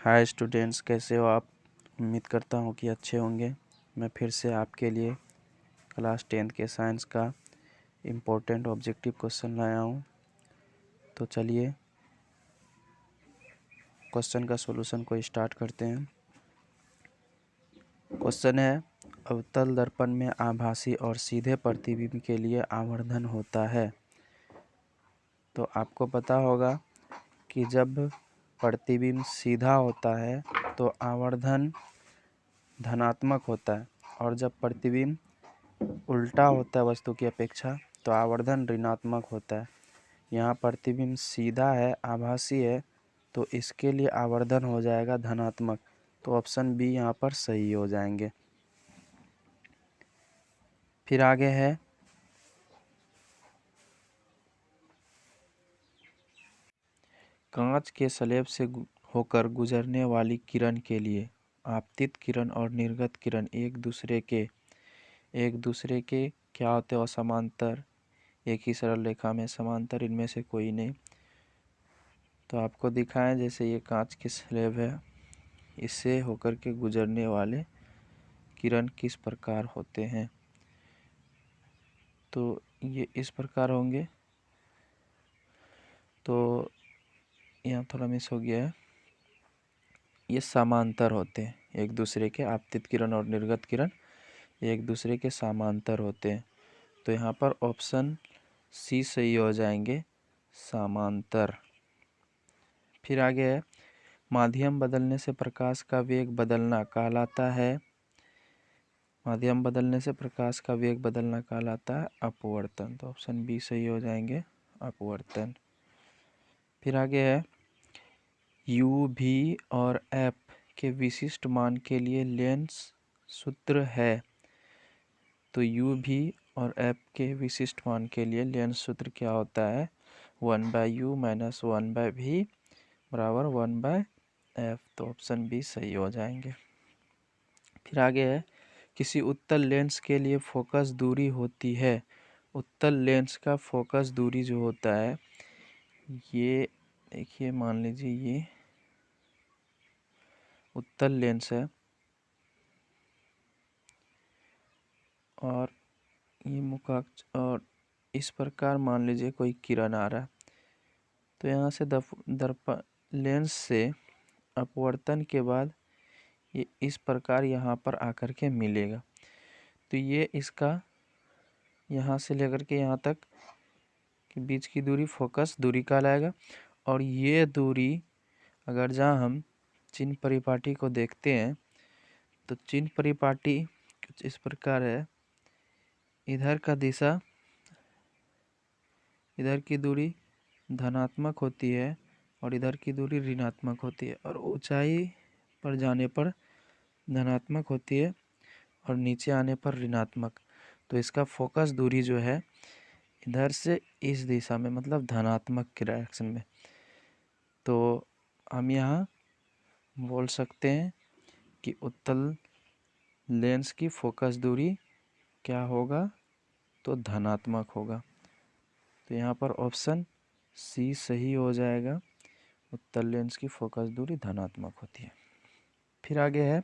Hi students, कैसे हो आप। उम्मीद करता हूँ कि अच्छे होंगे। मैं फिर से आपके लिए क्लास 10th के साइंस का इम्पोर्टेंट ऑब्जेक्टिव क्वेश्चन लाया हूँ। तो चलिए क्वेश्चन का सॉल्यूशन को स्टार्ट करते हैं। क्वेश्चन है, अवतल दर्पण में आभासी और सीधे प्रतिबिंब के लिए आवर्धन होता है। तो आपको पता होगा कि जब प्रतिबिंब सीधा होता है तो आवर्धन धनात्मक होता है, और जब प्रतिबिंब उल्टा होता है वस्तु की अपेक्षा तो आवर्धन ऋणात्मक होता है। यहाँ प्रतिबिंब सीधा है, आभासी है, तो इसके लिए आवर्धन हो जाएगा धनात्मक। तो ऑप्शन बी यहाँ पर सही हो जाएंगे। फिर आगे है, कांच के स्लैब से होकर गुजरने वाली किरण के लिए आपतित किरण और निर्गत किरण एक दूसरे के क्या होते हैं? समांतर। एक ही सरल रेखा में समांतर इनमें से कोई नहीं। तो आपको दिखाएं, जैसे ये कांच की स्लैब है, इससे होकर के गुजरने वाले किरण किस प्रकार होते हैं। तो ये इस प्रकार होंगे। तो यहाँ थोड़ा मिस हो गया है, ये समांतर होते हैं एक दूसरे के। आपतित किरण और निर्गत किरण एक दूसरे के समांतर होते हैं। तो यहाँ पर ऑप्शन सी सही हो जाएंगे, समांतर। फिर आगे है, माध्यम बदलने से प्रकाश का वेग बदलना कहलाता है। माध्यम बदलने से प्रकाश का वेग बदलना कहलाता है अपवर्तन। तो ऑप्शन बी सही हो जाएंगे, अपवर्तन। फिर आगे है, यू भी और एफ के विशिष्ट मान के लिए लेंस सूत्र है। तो यू भी और एफ के विशिष्ट मान के लिए लेंस सूत्र क्या होता है? 1/u माइनस 1/v बराबर 1/f। तो ऑप्शन बी सही हो जाएंगे। फिर आगे है, किसी उत्तल लेंस के लिए फोकस दूरी होती है। उत्तल लेंस का फोकस दूरी जो होता है, ये देखिए, मान लीजिए ये उत्तल लेंस है और ये मुखाक्ष, और इस प्रकार मान लीजिए कोई किरण आ रहा है। तो यहाँ से दर्पण लेंस से अपवर्तन के बाद ये इस प्रकार यहाँ पर आकर के मिलेगा। तो ये इसका यहाँ से लेकर के यहाँ तक के बीच की दूरी फोकस दूरी कहलाएगा। और ये दूरी अगर जहाँ हम चिन्ह परिपाटी को देखते हैं तो चिन्ह परिपाटी कुछ इस प्रकार है। इधर का दिशा, इधर की दूरी धनात्मक होती है और इधर की दूरी ऋणात्मक होती है, और ऊंचाई पर जाने पर धनात्मक होती है और नीचे आने पर ऋणात्मक। तो इसका फोकस दूरी जो है इधर से इस दिशा में, मतलब धनात्मक की डायरेक्शन में। तो हम यहाँ बोल सकते हैं कि उत्तल लेंस की फोकस दूरी क्या होगा? तो धनात्मक होगा। तो यहाँ पर ऑप्शन सी सही हो जाएगा, उत्तल लेंस की फोकस दूरी धनात्मक होती है। फिर आगे है,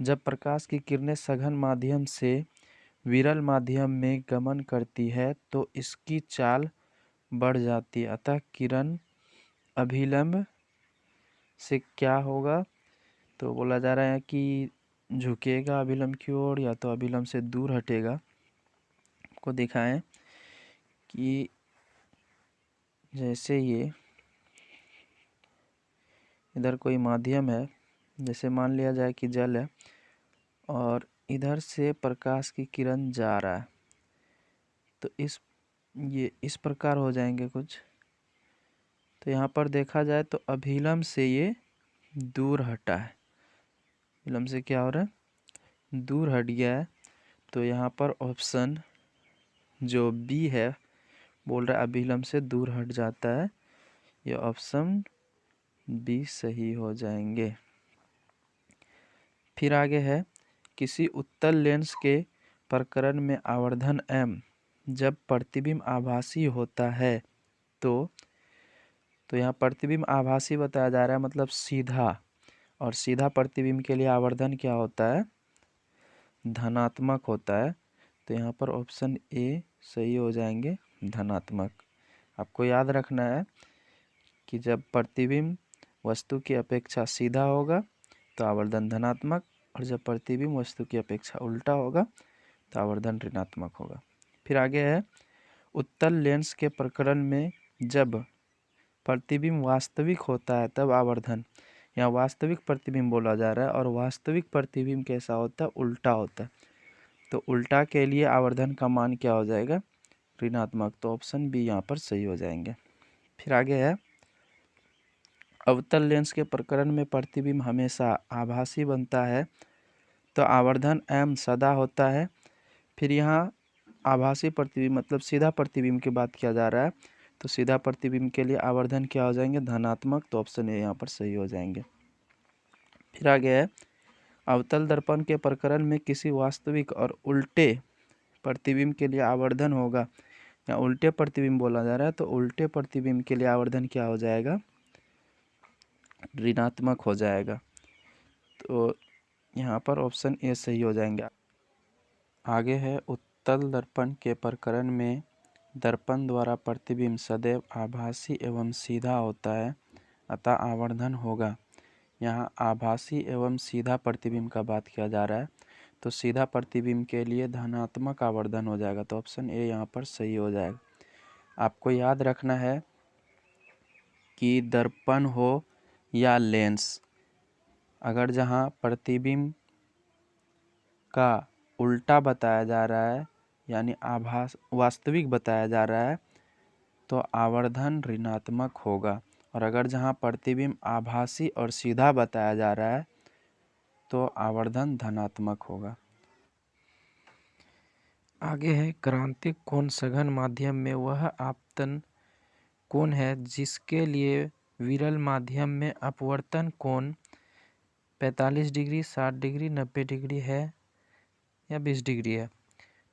जब प्रकाश की किरणें सघन माध्यम से विरल माध्यम में गमन करती है तो इसकी चाल बढ़ जाती है, अतः किरण अभिलंब से क्या होगा? तो बोला जा रहा है कि झुकेगा अभिलंब की ओर या तो अभिलंब से दूर हटेगा। आपको दिखाएं कि जैसे ये इधर कोई माध्यम है, जैसे मान लिया जाए कि जल है, और इधर से प्रकाश की किरण जा रहा है, तो ये इस प्रकार हो जाएंगे कुछ। तो यहाँ पर देखा जाए तो अभिलंब से ये दूर हटा है। अभिलंब से क्या हो रहा है? दूर हट गया है। तो यहाँ पर ऑप्शन जो बी है बोल रहा है अभिलंब से दूर हट जाता है, ये ऑप्शन बी सही हो जाएंगे। फिर आगे है, किसी उत्तल लेंस के प्रकरण में आवर्धन m जब प्रतिबिंब आभासी होता है तो यहाँ प्रतिबिंब आभासी बताया जा रहा है, मतलब सीधा। और सीधा प्रतिबिंब के लिए आवर्धन क्या होता है, धनात्मक होता है। तो यहाँ पर ऑप्शन ए सही हो जाएंगे, धनात्मक। आपको याद रखना है कि जब प्रतिबिंब वस्तु की अपेक्षा सीधा होगा तो आवर्धन धनात्मक, और जब प्रतिबिंब वस्तु की अपेक्षा उल्टा होगा तो आवर्धन ऋणात्मक होगा। फिर आगे है, उत्तल लेंस के प्रकरण में जब प्रतिबिंब वास्तविक होता है तब आवर्धन, यहाँ वास्तविक प्रतिबिंब बोला जा रहा है, और वास्तविक प्रतिबिंब कैसा होता है, उल्टा होता है। तो उल्टा के लिए आवर्धन का मान क्या हो जाएगा, ऋणात्मक। तो ऑप्शन बी यहाँ पर सही हो जाएंगे। फिर आगे है, अवतल लेंस के प्रकरण में प्रतिबिंब हमेशा आभासी बनता है तो आवर्धन m सदा होता है। फिर यहाँ आभासी प्रतिबिंब मतलब सीधा प्रतिबिंब की बात किया जा रहा है, तो सीधा प्रतिबिंब के लिए आवर्धन क्या हो जाएंगे, धनात्मक। तो ऑप्शन ए यहाँ पर सही हो जाएंगे। फिर आगे है, अवतल दर्पण के प्रकरण में किसी वास्तविक और उल्टे प्रतिबिंब के लिए आवर्धन होगा, या उल्टे प्रतिबिंब बोला जा रहा है, तो उल्टे प्रतिबिंब के लिए आवर्धन क्या हो जाएगा, ऋणात्मक हो जाएगा। तो यहाँ पर ऑप्शन ए सही हो जाएंगे। आगे है, उत्तल दर्पण के प्रकरण में दर्पण द्वारा प्रतिबिंब सदैव आभासी एवं सीधा होता है, अतः आवर्धन होगा। यहाँ आभासी एवं सीधा प्रतिबिंब का बात किया जा रहा है, तो सीधा प्रतिबिंब के लिए धनात्मक आवर्धन हो जाएगा। तो ऑप्शन ए यहाँ पर सही हो जाएगा। आपको याद रखना है कि दर्पण हो या लेंस, अगर जहाँ प्रतिबिंब का उल्टा बताया जा रहा है यानी आभास वास्तविक बताया जा रहा है तो आवर्धन ऋणात्मक होगा, और अगर जहाँ प्रतिबिंब आभासी और सीधा बताया जा रहा है तो आवर्धन धनात्मक होगा। आगे है, क्रांतिक कोण सघन माध्यम में वह आपतन कोण है जिसके लिए विरल माध्यम में अपवर्तन कोण 45 डिग्री, 60 डिग्री, 90 डिग्री है या 20 डिग्री है।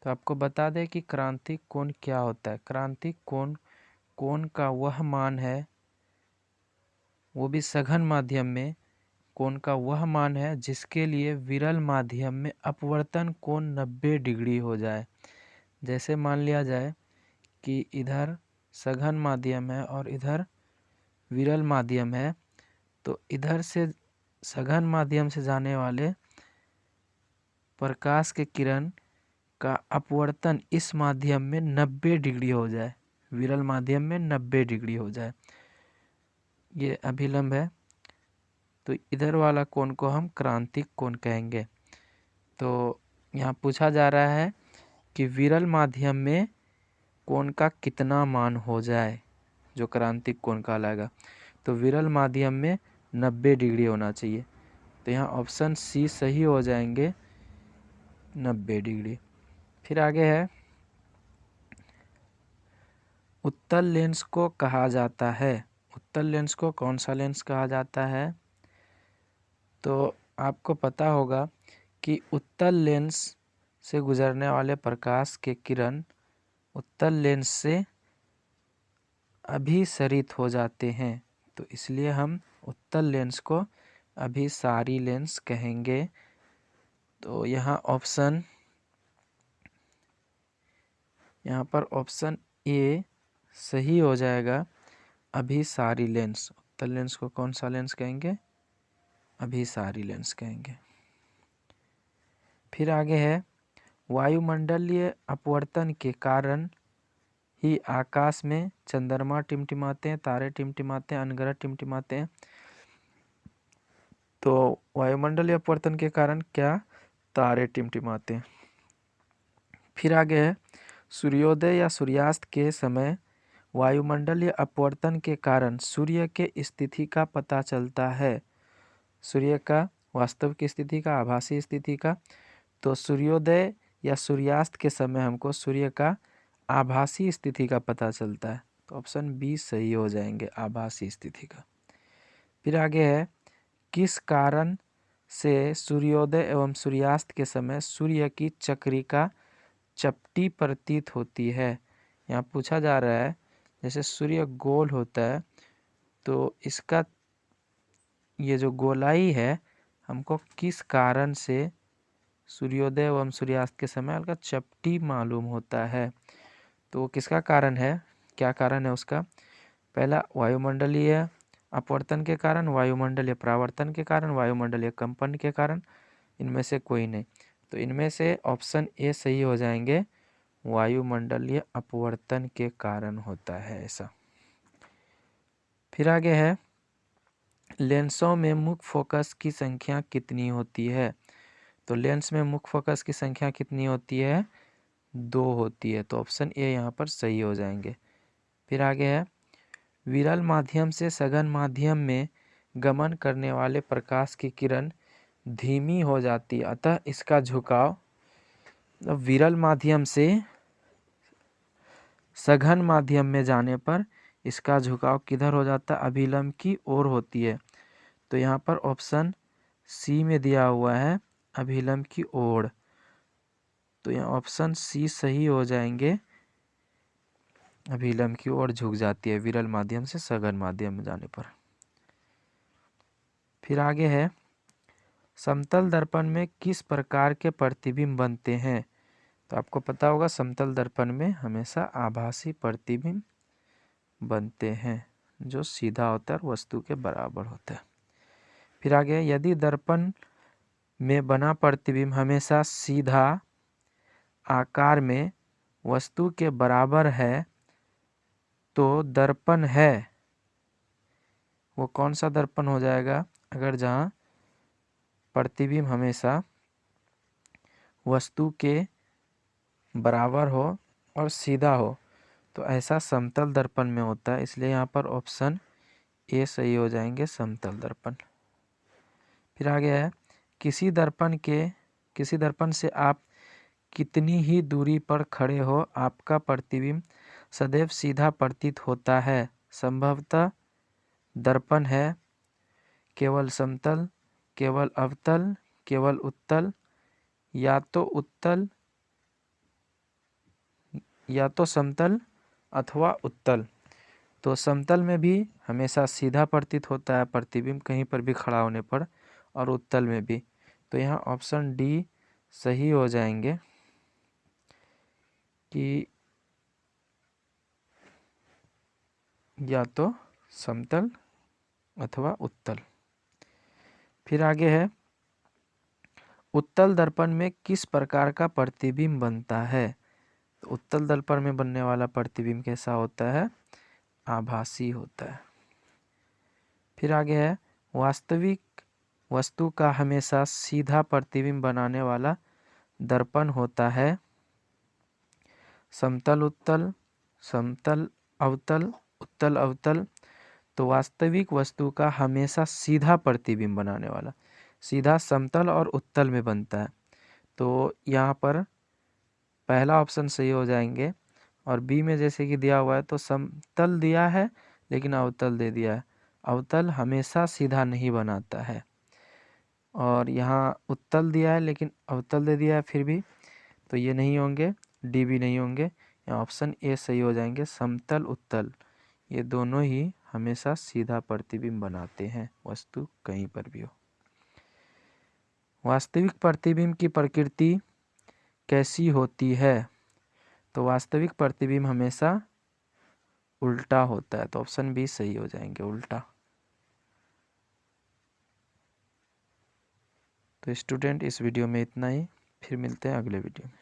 तो आपको बता दें कि क्रांतिक कोण क्या होता है। क्रांतिक कोण कोण का वह मान है, वो भी सघन माध्यम में कोण का वह मान है जिसके लिए विरल माध्यम में अपवर्तन कोण 90 डिग्री हो जाए। जैसे मान लिया जाए कि इधर सघन माध्यम है और इधर विरल माध्यम है, तो इधर से सघन माध्यम से जाने वाले प्रकाश के किरण का अपवर्तन इस माध्यम में 90 डिग्री हो जाए, विरल माध्यम में 90 डिग्री हो जाए, ये अभिलंब है। तो इधर वाला कोण को हम क्रांतिक कोण कहेंगे। तो यहाँ पूछा जा रहा है कि विरल माध्यम में कोण का कितना मान हो जाए जो क्रांतिक कोण कहलाएगा। तो विरल माध्यम में 90 डिग्री होना चाहिए। तो यहाँ ऑप्शन सी सही हो जाएंगे, 90 डिग्री। फिर आगे है, उत्तल लेंस को कहा जाता है। उत्तल लेंस को कौन सा लेंस कहा जाता है? तो आपको पता होगा कि उत्तल लेंस से गुजरने वाले प्रकाश के किरण उत्तल लेंस से अभिसरित हो जाते हैं, तो इसलिए हम उत्तल लेंस को अभिसारी लेंस कहेंगे। तो यहाँ पर ऑप्शन ए सही हो जाएगा, अभिसारी लेंस। उत्तल लेंस को कौन सा लेंस कहेंगे? अभिसारी लेंस कहेंगे। फिर आगे है, वायुमंडलीय अपवर्तन के कारण ही आकाश में चंद्रमा टिमटिमाते हैं, तारे टिमटिमाते हैं, अनग्रह टिमटिमाते हैं। तो वायुमंडलीय अपवर्तन के कारण क्या? तारे टिमटिमाते हैं। फिर आगे है, सूर्योदय या सूर्यास्त के समय वायुमंडलीय अपवर्तन के कारण सूर्य के स्थिति का पता चलता है। सूर्य का वास्तविक स्थिति का, आभासी स्थिति का। तो सूर्योदय या सूर्यास्त के समय हमको सूर्य का आभासी स्थिति का पता चलता है। तो ऑप्शन बी सही हो जाएंगे, आभासी स्थिति का। फिर आगे है, किस कारण से सूर्योदय एवं सूर्यास्त के समय सूर्य की चक्रिका चपटी प्रतीत होती है? यहाँ पूछा जा रहा है, जैसे सूर्य गोल होता है तो इसका ये जो गोलाई है हमको किस कारण से सूर्योदय एवं सूर्यास्त के समय हल्का चपटी मालूम होता है। तो किसका कारण है, क्या कारण है उसका? पहला वायुमंडलीय अपवर्तन के कारण, वायुमंडलीय परावर्तन के कारण, वायुमंडलीय कंपन के कारण, इनमें से कोई नहीं। तो इनमें से ऑप्शन ए सही हो जाएंगे, वायुमंडलीय अपवर्तन के कारण होता है ऐसा। फिर आगे है, लेंसों में मुख्य फोकस की संख्या कितनी होती है? तो लेंस में मुख्य फोकस की संख्या कितनी होती है? 2 होती है। तो ऑप्शन ए यहाँ पर सही हो जाएंगे। फिर आगे है, विरल माध्यम से सघन माध्यम में गमन करने वाले प्रकाश की किरण धीमी हो जाती है, अतः इसका झुकाव, विरल माध्यम से सघन माध्यम में जाने पर इसका झुकाव किधर हो जाता है? अभिलंब की ओर होती है। तो यहाँ पर ऑप्शन सी में दिया हुआ है अभिलंब की ओर। तो यहाँ ऑप्शन सी सही हो जाएंगे, अभिलंब की ओर झुक जाती है विरल माध्यम से सघन माध्यम में जाने पर। फिर आगे है, समतल दर्पण में किस प्रकार के प्रतिबिंब बनते हैं? तो आपको पता होगा समतल दर्पण में हमेशा आभासी प्रतिबिंब बनते हैं जो सीधा होता है और वस्तु के बराबर होता है। फिर आगे, यदि दर्पण में बना प्रतिबिंब हमेशा सीधा आकार में वस्तु के बराबर है तो दर्पण है वो कौन सा दर्पण हो जाएगा? अगर जहाँ प्रतिबिंब हमेशा वस्तु के बराबर हो और सीधा हो तो ऐसा समतल दर्पण में होता है, इसलिए यहाँ पर ऑप्शन ए सही हो जाएंगे, समतल दर्पण। फिर आगे है, किसी दर्पण से आप कितनी ही दूरी पर खड़े हो आपका प्रतिबिंब सदैव सीधा प्रतीत होता है। संभवतः दर्पण है केवल समतल, केवल अवतल, केवल उत्तल, या तो समतल अथवा उत्तल। तो समतल में भी हमेशा सीधा प्रतीत होता है प्रतिबिंब कहीं पर भी खड़ा होने पर, और उत्तल में भी। तो यहाँ ऑप्शन डी सही हो जाएंगे कि या तो समतल अथवा उत्तल। फिर आगे है, उत्तल दर्पण में किस प्रकार का प्रतिबिंब बनता है? तो उत्तल दर्पण में बनने वाला प्रतिबिंब कैसा होता है? आभासी होता है। फिर आगे है, वास्तविक वस्तु का हमेशा सीधा प्रतिबिंब बनाने वाला दर्पण होता है समतल उत्तल, समतल अवतल, उत्तल अवतल। तो वास्तविक वस्तु का हमेशा सीधा प्रतिबिंब बनाने वाला सीधा समतल और उत्तल में बनता है। तो यहाँ पर पहला ऑप्शन सही हो जाएंगे, और बी में जैसे कि दिया हुआ है तो समतल दिया है लेकिन अवतल दे दिया है। अवतल हमेशा सीधा नहीं बनाता है, और यहाँ उत्तल दिया है लेकिन अवतल दे दिया है फिर भी, तो ये नहीं होंगे, डी भी नहीं होंगे। यहाँ ऑप्शन ए सही हो जाएंगे, समतल उत्तल ये दोनों ही हमेशा सीधा प्रतिबिंब बनाते हैं वस्तु कहीं पर भी हो। वास्तविक प्रतिबिंब की प्रकृति कैसी होती है? तो वास्तविक प्रतिबिंब हमेशा उल्टा होता है, तो ऑप्शन बी सही हो जाएंगे, उल्टा। तो स्टूडेंट इस वीडियो में इतना ही, फिर मिलते हैं अगले वीडियो में।